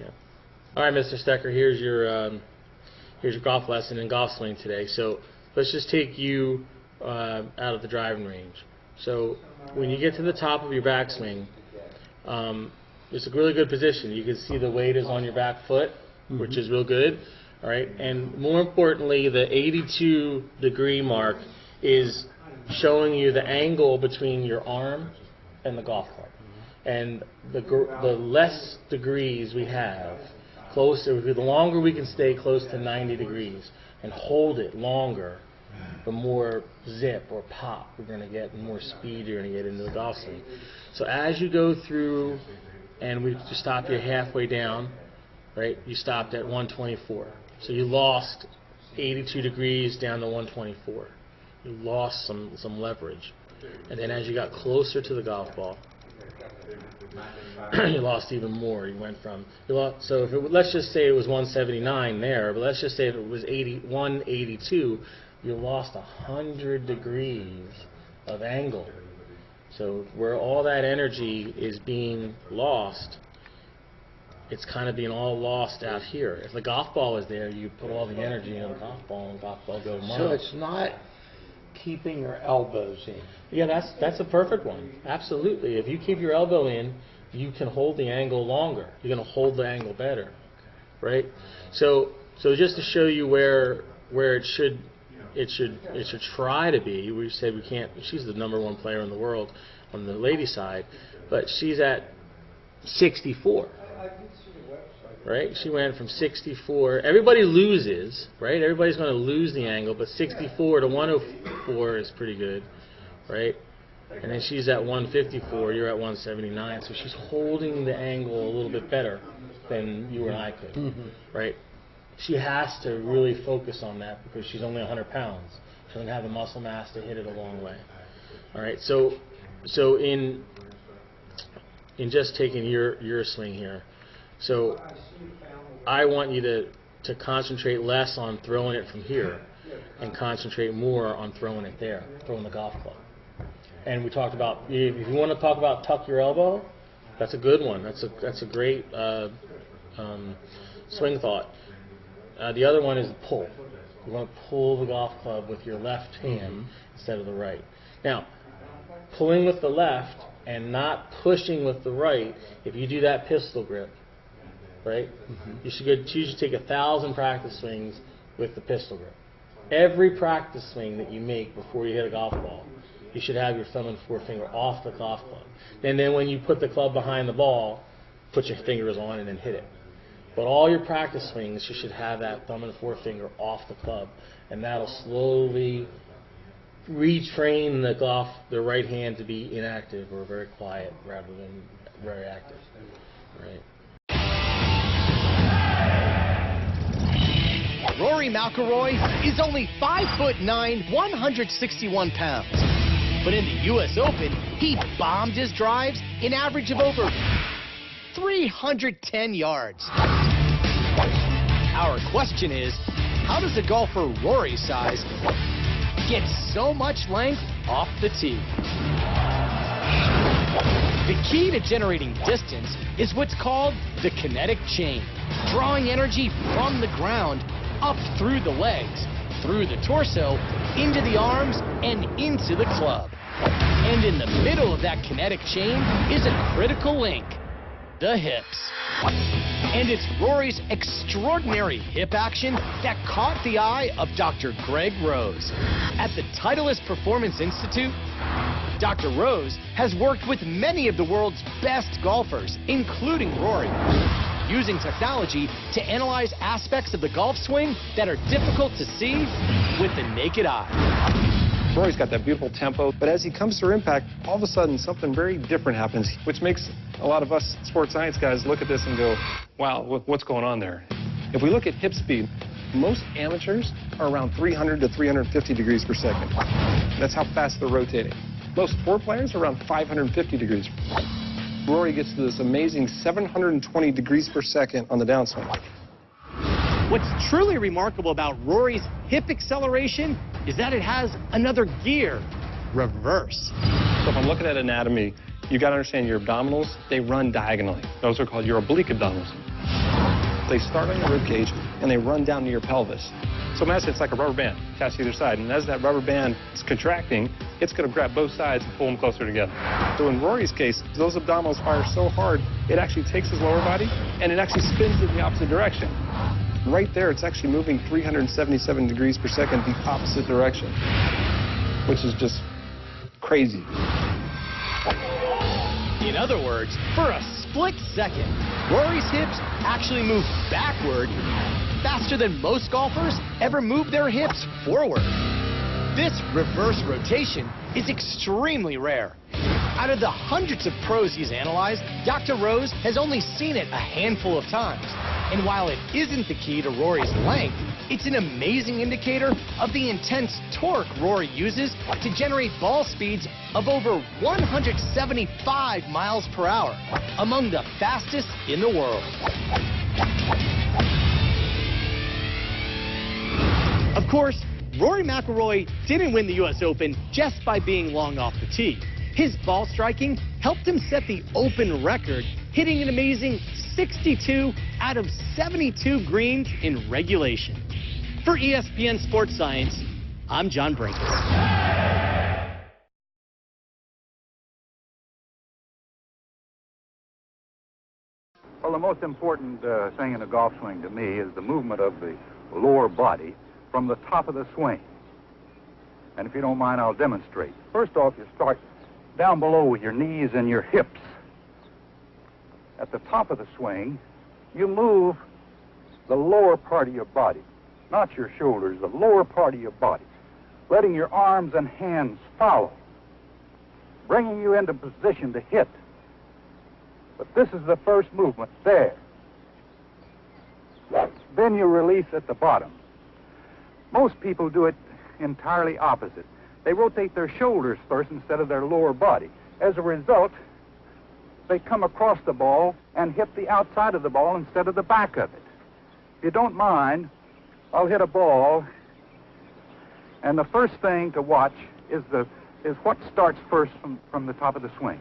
Yeah. All right, Mr. Stecker, here's your golf lesson and golf swing today. So let's just take you out of the driving range. So when you get to the top of your backswing, it's a really good position. You can see the weight is on your back foot, which is real good. All right, and more importantly, the 82-degree mark is showing you the angle between your arm and the golf club. And the less degrees we have, closer, the longer we can stay close to 90 degrees and hold it longer, the more zip or pop we're going to get, and more speed you're going to get into the golf swing. So as you go through, and we just stop you halfway down, right? You stopped at 124. So you lost 82 degrees down to 124. You lost some leverage. And then as you got closer to the golf ball, you lost even more. You went from, so if let's just say it was 179 there, but let's just say if it was 182, you lost 100 degrees of angle. So where all that energy is being lost, it's kind of being all lost out here. If the golf ball is there, you put all the energy in the golf ball, and the golf ball goes miles. So it's not keeping your elbows in. Yeah, that's a perfect one. Absolutely. If you keep your elbow in, you can hold the angle longer. You're going to hold the angle better, right? So just to show you where it should try to be. We said we can't. She's the #1 player in the world on the lady side, but she's at 64. Right? She went from 64. Everybody loses, right? Everybody's going to lose the angle, but 64 to 104 is pretty good, right? And then she's at 154. You're at 179. So she's holding the angle a little bit better than you and I could, right? She has to really focus on that because she's only 100 pounds. She doesn't have the muscle mass to hit it a long way. All right. So in just taking your swing here. So I want you to concentrate less on throwing it from here and concentrate more on throwing it there, throwing the golf club. And we talked about, if you want to talk about tuck your elbow, that's a good one. That's a great swing thought. The other one is pull. You want to pull the golf club with your left hand instead of the right. Now, pulling with the left and not pushing with the right, if you do that pistol grip, right? You should take 1,000 practice swings with the pistol grip. Every practice swing that you make before you hit a golf ball, you should have your thumb and forefinger off the golf club. And then when you put the club behind the ball, put your fingers on it and hit it. But all your practice swings, you should have that thumb and forefinger off the club, and that'll slowly retrain the right hand to be inactive or very quiet rather than very active. Right. Rory McIlroy is only 5'9", 161 pounds. But in the U.S. Open, he bombed his drives an average of over 310 yards. Our question is, how does a golfer Rory's size get so much length off the tee? The key to generating distance is what's called the kinetic chain, drawing energy from the ground up through the legs, through the torso, into the arms, and into the club. And in the middle of that kinetic chain is a critical link, the hips. And it's Rory's extraordinary hip action that caught the eye of Dr. Greg Rose. At the Titleist Performance Institute, Dr. Rose has worked with many of the world's best golfers, including Rory, using technology to analyze aspects of the golf swing that are difficult to see with the naked eye. Rory's got that beautiful tempo, but as he comes through impact, all of a sudden something very different happens, which makes a lot of us sports science guys look at this and go, wow, what's going on there? If we look at hip speed, most amateurs are around 300 to 350 degrees per second. That's how fast they're rotating. Most tour players are around 550 degrees. Rory gets to this amazing 720 degrees per second on the downswing. What's truly remarkable about Rory's hip acceleration is that it has another gear, reverse. So if I'm looking at anatomy, you got to understand your abdominals, they run diagonally. Those are called your oblique abdominals. They start on your rib cage and they run down to your pelvis. So imagine it's like a rubber band attached to either side, and as that rubber band is contracting, it's going to grab both sides and pull them closer together. So in Rory's case, those abdominals fire so hard, it actually takes his lower body and it actually spins it in the opposite direction. Right there, it's actually moving 377 degrees per second the opposite direction, which is just crazy. In other words, for a split second, Rory's hips actually move backward faster than most golfers ever move their hips forward. This reverse rotation is extremely rare. Out of the hundreds of pros he's analyzed, Dr. Rose has only seen it a handful of times. And while it isn't the key to Rory's length, it's an amazing indicator of the intense torque Rory uses to generate ball speeds of over 175 miles per hour, among the fastest in the world. Of course, Rory McIlroy didn't win the U.S. Open just by being long off the tee. His ball striking helped him set the Open record, hitting an amazing 62 out of 72 greens in regulation. For ESPN Sports Science, I'm John Brinkus. Well, the most important thing in a golf swing to me is the movement of the lower body from the top of the swing. And if you don't mind, I'll demonstrate. First off, you start down below with your knees and your hips. At the top of the swing, you move the lower part of your body, not your shoulders, the lower part of your body, letting your arms and hands follow, bringing you into position to hit. But this is the first movement there. Then you release at the bottom. Most people do it entirely opposite. They rotate their shoulders first instead of their lower body. As a result, they come across the ball and hit the outside of the ball instead of the back of it. If you don't mind, I'll hit a ball, and the first thing to watch is what starts first from the top of the swing.